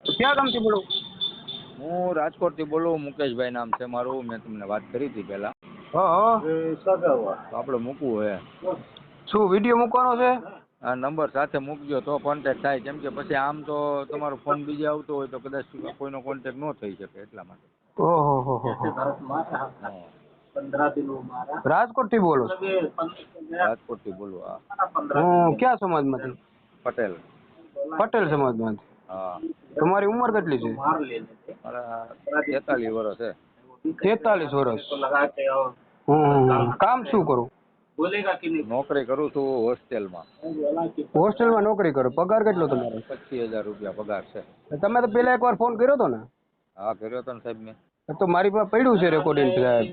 ક્યાં ગામથી બોલો? હું રાજકોટથી બોલું. મુકેશભાઈ નામ છે મારું. મેં તમને વાત કરી હતી પહેલા. હા. તો આપણે મૂકવું હે. શું વિડીયો મૂકવાનો છે? આ નંબર સાથે મૂકજો તો કોન્ટેક્ટ થાય. કેમ કે પછી આમ તો તમારો ફોન બીજે આવતો હોય તો કદાચ કોઈનો કોન્ટેક્ટ ન થઈ શકે એટલા માટે. ઓહો. હા. રાજકોટથી બોલો છો? રાજકોટથી બોલું. હા. ક્યાં સમાજમાંથી? પટેલ. પટેલ સમાજમાંથી. હા. તમારી ઉંમર કેટલી છે? મારા 43 વર્ષ છે. 43 વર્ષ. કામ શું કરું? નોકરી કરું છું હોસ્ટેલમાં. હોસ્ટેલમાં નોકરી કરો. પગાર કેટલો તમારો? 25,000 રૂપિયા પગાર છે. તમે તો પેલા એકવાર ફોન કર્યો હતો ને? હા, કર્યો હતો ને સાહેબ મેં. તો મારી પાસે પડ્યું છે રેકોર્ડિંગ સાહેબ.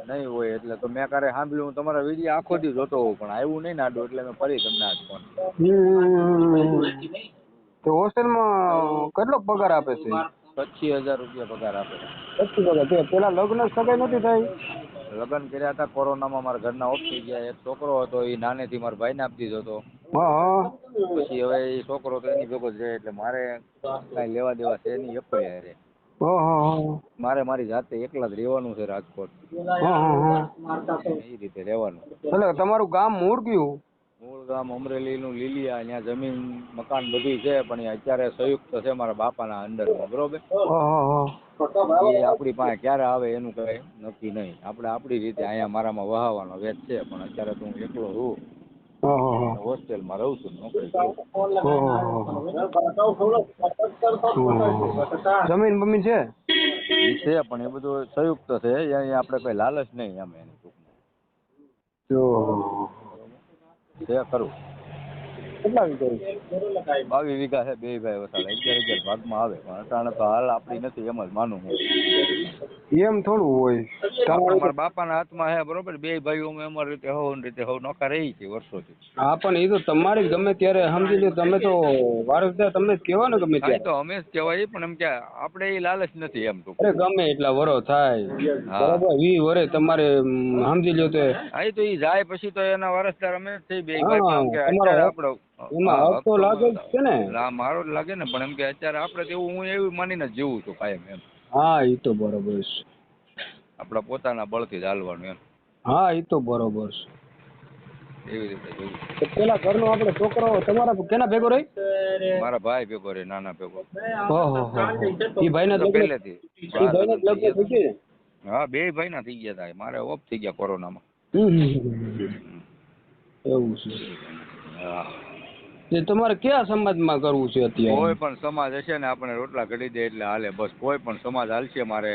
નહીં હોય એટલે તો મેં ક્યારે સાંભળ્યું. હું તમારા વિડીયો આખો દી જોતો હોઉં પણ આવ્યું નહીં નાડું એટલે મેં ફરી તમને આજ ફોન. તો હોસ્ટેલમાં કેટલો પગાર આપે છે? 25,000 રૂપિયા પગાર આપે. 25 પગાર. પેલા લગ્ન સગાઈ નથી થઈ? લગ્ન કર્યા હતા. કોરોનામાં મારા ઘરના ઓફ થઈ ગયા. એક છોકરો હતો એ નાનેથી મારા ભાઈને આપી દીધો હતો. હા. પછી હવે એ છોકરો તો એની ભેગો જ રહે એટલે મારે કાંઈ લેવા દેવા છે નહીં. એકલો રહે. મારે મારી જાતે એકલા જ રહેવાનું છે રાજકોટ. એ રીતે રહેવાનું. એટલે તમારું ગામ મૂળ કયું? મૂળ ગામ અમરેલીનું લીલિયા. ત્યાં જમીન મકાન બધી છે પણ એ અત્યારે સંયુક્ત છે મારા બાપાના અંડરમાં. બરોબર. એ આપણી પાસે ક્યારે આવે એનું કઈ નક્કી નહીં. આપણે આપણી રીતે અહીંયા મારામાં વહાવાનો વેચ છે પણ અત્યારે તો હું એકલો છું. હોસ્ટેલમાં રહું છું. નોકરી કરું. જમીન બમીન છે? એ છે પણ એ બધું સંયુક્ત છે. અહીંયા આપણે કઈ લાલચ નહીં એમ એની ટૂંકમાં. છે ખરું. કેટલા વીઘા? 22 વીઘા છે. 2 ભાઈ વસાડા 11 ભાગમાં આવે પણ અટાણે તો હાલ આપણી નથી એમ જ માનું હું. એમ થોડું હોય. મારા બાપાના હાથમાં છે. બરોબર. 2 ભાઈઓ અમે અમારી રીતે હવ નોખા રહી છે વર્ષોથી. હા પણ એ તો તમારી ગમે ત્યારે સમજી લો. તમે તો વારસદાર તમને જ કહેવાય ને ગમે ત્યારે. તો અમે જ કહેવાય પણ એમ કે આપણે એ લાલચ નથી એમ તો. અરે ગમે એટલા વરો થાય. બરાબર. 20 વરે તમારે સમજી લો તો. હા એ તો એ જાય પછી તો એના વારસદાર અમે જ થઈ 2 ભાઈ. હા પણ એમ કે તમારો અત્યારે હક આપણો એમાં હક તો લાગે જ છે ને. મારો જ લાગે ને પણ એમ કે અત્યારે આપણે તો એવું હું એવું માનીને જીવું છું કાયમ એમ. હા એ તો બરોબર છે. આપણા પોતાના બળથી જ હાલવાનું એમ. હા એ તો બરોબર છે. એવી રીતે જોવું. તો પેલા ઘરનો આપણે છોકરો તમારા કેના ભેગો રહી? મારા ભાઈ ભેગો રે. નાના ભેગો. એ ભાઈને લગ્ન પહેલેથી એ ભાઈને લગ્ન થઈ ગયા? હા 2 ભાઈના થઈ ગયા હતા. મારે ઓફ થઈ ગયા કોરોનામાં. એવું છે. હા. તમારે કયા સમાજમાં કરવું છે અત્યારે? કોઈ પણ સમાજ હશે ને આપણે રોટલા ઘડી દે એટલે હાલે. બસ કોઈ પણ સમાજ હાલશે મારે.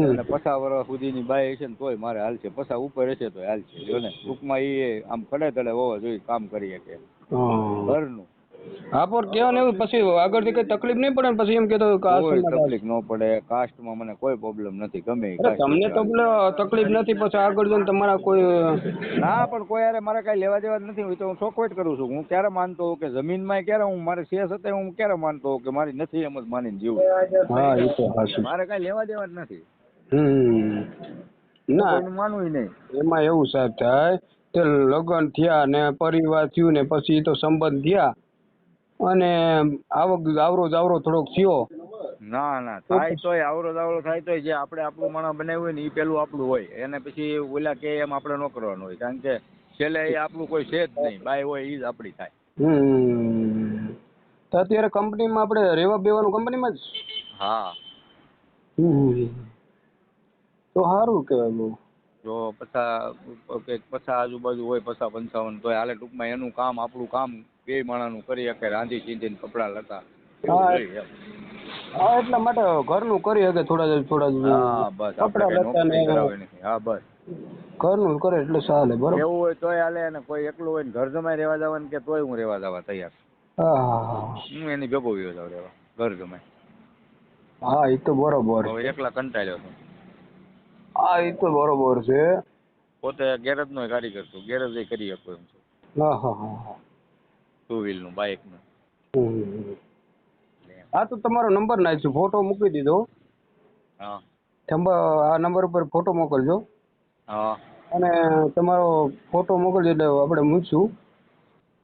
અને 50 વર્ષ સુધીની બાઈ હશે ને તોય મારે હાલશે. 50 ઉપર હશે તોય હાલશે. જો ને ટૂંકમાં એ આમ ખડે હોવા જોઈએ કામ કરી શકે ઘરનું. હા પણ કેવો ને એવું પછી આગળથી કઈ તકલીફ નહીં પડે ને પછી એમ કહેતો કોઈ તકલીફ ન પડે. કાસ્ટમાં મને કોઈ પ્રોબ્લેમ નથી. ગમે એ કાસ્ટ. તમને તો તકલીફ નથી પછી આગળ જઈને તમારા કોઈ ના પણ કોઈ યારે મારે કઈ લેવા દેવા નથી. હોય તો હું ચોખવટ કરું છું. હું ક્યારે માનતો હોઉં કે જમીનમાં ક્યારે હું મારે શેષ હતા હું ક્યારે માનતો હોઉં કે મારી નથી એમ જ માનીને જીવું. હા એ તો હાચું. મારે કઈ લેવા દેવા જ નથી. ના માનવું નહીં. એમાં એવું સાહેબ થાય તે લગ્ન થયા ને પરિવાર થયું ને પછી તો સંબંધ થયા અને આવરો જાવરો થોડોક થયો. ના થાય તોય આવરો દાવરો થાય તોય જે આપણે આપણું માણસ બનાવ્યું હોય ને એ પેલું આપણું હોય. એને પછી ઓલા કે એમ આપણે ન કરવાનું હોય. કારણ કે છેલ્લે એ આપણું કોઈ છે જ નહીં. બાય હોય એ જ આપણી થાય. તો અત્યારે કંપનીમાં આપણે રહેવા બેવાનું કંપનીમાં જ? હા. તો સારું કહેવાય બહુ. જો 50 આજુબાજુ હોય 50-55 તોય હાલે. ટૂંકમાં એનું કામ આપણું કામ 2 માણસનું કરી શકે. રાંધી ચીંધીને કપડાં લતા એવું જોઈએ એમ. હા એટલા માટે ઘરનું કરી શકે થોડા હા બસ આપણે કપડા કઈ લતા ને નોકરી કરાવે નથી. હા બસ ઘરનું કરે એટલે ચાલે. બરોબર. એવું હોય તોય હાલે. અને કોઈ એકલું હોય ને ઘર જમાઈ રહેવા જવાનું કે તોય હું રહેવા જવા તૈયાર. હા હું એની ભેગો વયો જાવ રહેવા. ઘર જમાઈ. હા એ તો બરોબર હવે છે. એકલા કંટાળ્યો છું. હા એ તો બરોબર છે. પોતે ગેરેજનો કારીગર છું. ગેરેજ કરી શકો એમ છું. હા. 2 વ્હીલનું બાઇકનું. હા તો તમારો નંબર નાખશું. ફોટો મૂકી દીધો. હા. આ નંબર ઉપર ફોટો મોકલજો. હા. અને તમારો ફોટો મોકલજો એટલે આપણે મૂકશું.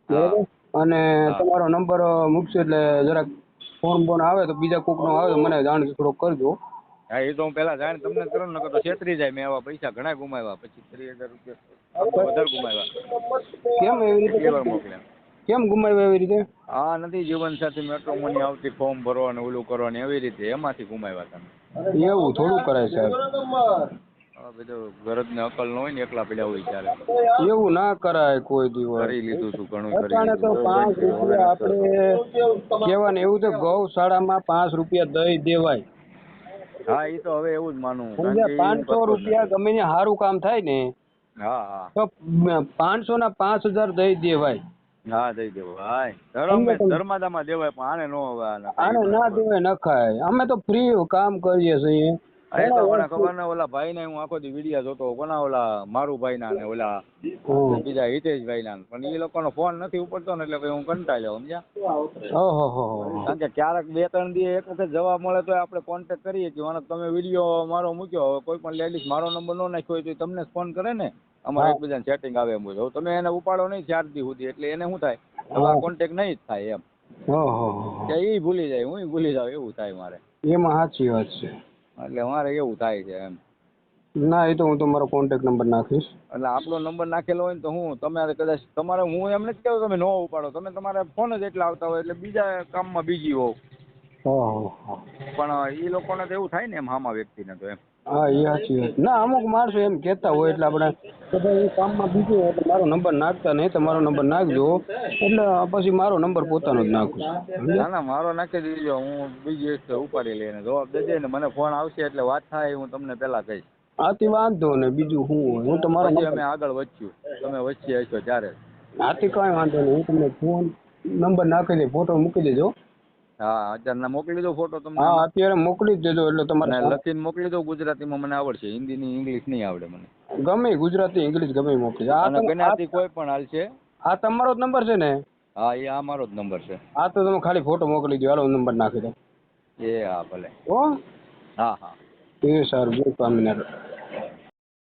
હા. બરાબર. અને હા. તમારો નંબર મૂકશું એટલે જરાક ફોન બોન આવે તો બીજા કોકનો આવે તો મને જાણ થોડોક કરજો. હા એ તો હું પેલા જાણ તમને જ કરું ને, નકર તો છેતરી જાય. મેં આવા પૈસા ઘણા ગુમાવ્યા, 25-30 હજાર રૂપિયા વધારે ગુમાવ્યા. કેમ એવી રીતે? કેટલી વાર મોકલ્યા? કેમ ગુમાવ્યા એવી રીતે? હા નથી જીવનસાથી મેટ્રોમની આવતી, ફોર્મ ભરવાનું ઓલું કરવાનું એવી રીતે, એમાંથી ગુમાવ્યા તમે. એવું થોડું કરાય સાહેબ. હા બધું ગરજને અકલ ન હોય ને, એકલા પડ્યા હોય ત્યારે. એવું ના કરાય કોઈ દિવસ. કરી લીધું તું, ઘણું કરી અટાણે તો લીધું. 5 રૂપિયા આપણે કહેવાને એવું તો ગૌશાળામાં 5 રૂપિયા દઈ દેવાય. હા એ તો હવે એવું જ માનવું, કારણ સમજ્યા? કે હું 500 કરતો જ રૂપિયા નથી. ગમે ત્યાં સારું કામ થાય ને હા હા તો 500 ના 5000 દઈ દેવાય. હા દઈ દેવો. હા સમજ્યા તમે? ધર્માદામાં દેવાય, પણ આને નો હવે. આને ના દેવાય નખાય. અમે તો ફ્રી કામ કરીએ છીએ. એ તો મને ખબર ને, ઓલા ભાઈ ને હું આખો દી વિડીયો જોતો, કોના ઓલા મારું ભાઈ ના ને ઓલા બીજા હિતેશભાઈ ના, પણ એ લોકોનો ફોન નથી ઉપડતો ને, એટલે પછી હું કંટાળ્યો, સમજ્યા? ઓહો. કારણ કે ક્યારેક 2-3 દી એક વખત જવાબ મળે તો આપણે કોન્ટેક્ટ કરીએ કે મને તમે વિડીયો મારો મૂક્યો. હવે કોઈ પણ લેડીઝ મારો નંબર ન નાખ્યો હોય તો તમને ફોન કરે ને, અમારે એકબીજાને સેટિંગ આવે એમ હોય. તમે એને ઉપાડો નહીં 4 દી સુધી, એટલે એને શું થાય, હવે કોન્ટેક્ટ નહીં જ થાય એમ. કે એ ભૂલી જાય, હું ભૂલી જાઉં, એવું થાય મારે. એમાં સાચી વાત છે. એટલે મારે એવું થાય છે એમ. ના એ તો હું તમારો કોન્ટેક્ટ નંબર નાખીશ. એટલે આપણો નંબર નાખેલો હોય ને તો હું તમે કદાચ તમારે, હું એમ નથી કહેતો તમે ન ઉપાડો, તમે તમારે ફોન જ એટલા આવતા હોય એટલે બીજા કામમાં બીજી હોવ. પણ એ લોકોને તો એવું થાય ને એમ, હામા વ્યક્તિને તો એમ. હા એ સાચી વાત. ના અમુક માણસો એમ કહેતા હોય એટલે આપણે કે ભાઈ એ કામમાં બીજો એટલે મારો નંબર નાખતા નહીં, તમારો નંબર નાખજો. એટલે પછી મારો નંબર પોતાનો જ નાખું. ના મારો નાખી દીજો, હું બીજી વસ્તુ ઉપાડી લઈને જવાબ દેજે ને, મને ફોન આવશે એટલે વાત થાય હું તમને પેલા કહીશ. આથી વાંધો ને બીજું શું હોય. હું તમારો પછી અમે આગળ વધ્યું, તમે વચ્ચે હશો ત્યારે. આથી કાંઈ વાંધો નહીં. હું તમને ફોન નંબર નાખી દે, ફોટો મૂકી દેજો. હા અત્યારે મોકલી દો ફોટો તમને. હા અત્યારે મોકલી જ દેજો. એટલે તમારે લખીને મોકલી દો. ગુજરાતીમાં મને આવડશે, હિન્દી ની ઇંગ્લિશ નહીં આવડે મને. ગમે ગુજરાતી ઇંગ્લિશ ગમે મોકલી. અને ગુજરાતી કોઈ પણ હાલશે. આ તમારો જ નંબર છે ને? હા એ આ મારો જ નંબર છે. હા તો તમે ખાલી ફોટો મોકલી દો. હાલો નંબર નાખી દો. એ હા ભલે. હો હા હા એ સારું. જય સ્વામિનારાયણ.